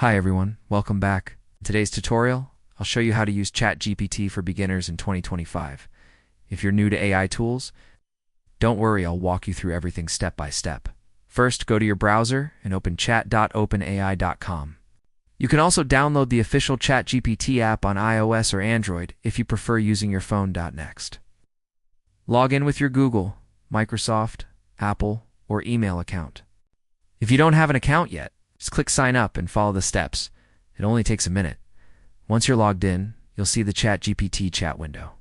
Hi everyone, welcome back. In today's tutorial, I'll show you how to use ChatGPT for beginners in 2025. If you're new to AI tools, don't worry, I'll walk you through everything step by step. First, go to your browser and open chat.openai.com. You can also download the official ChatGPT app on iOS or Android if you prefer using your phone. Next, log in with your Google, Microsoft, Apple, or email account. If you don't have an account yet, just click sign up and follow the steps. It only takes a minute. Once you're logged in, you'll see the ChatGPT chat window.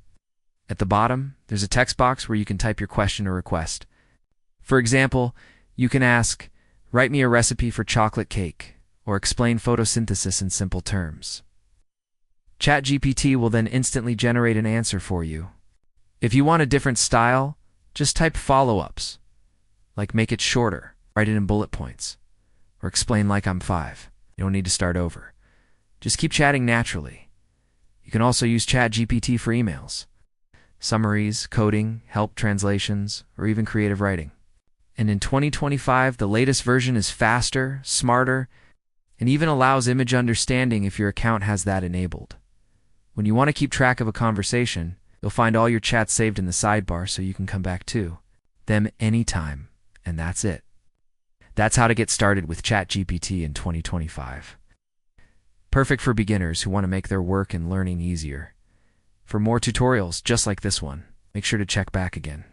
At the bottom, there's a text box where you can type your question or request. For example, you can ask, "Write me a recipe for chocolate cake," or "Explain photosynthesis in simple terms." ChatGPT will then instantly generate an answer for you. If you want a different style, just type follow-ups, like make it shorter, write it in bullet points, or explain like I'm 5. You don't need to start over. Just keep chatting naturally. You can also use ChatGPT for emails, summaries, coding, help translations, or even creative writing. And in 2025, the latest version is faster, smarter, and even allows image understanding if your account has that enabled. When you want to keep track of a conversation, you'll find all your chats saved in the sidebar so you can come back to them anytime, and that's it. That's how to get started with ChatGPT in 2025. Perfect for beginners who want to make their work and learning easier. For more tutorials just like this one, make sure to check back again.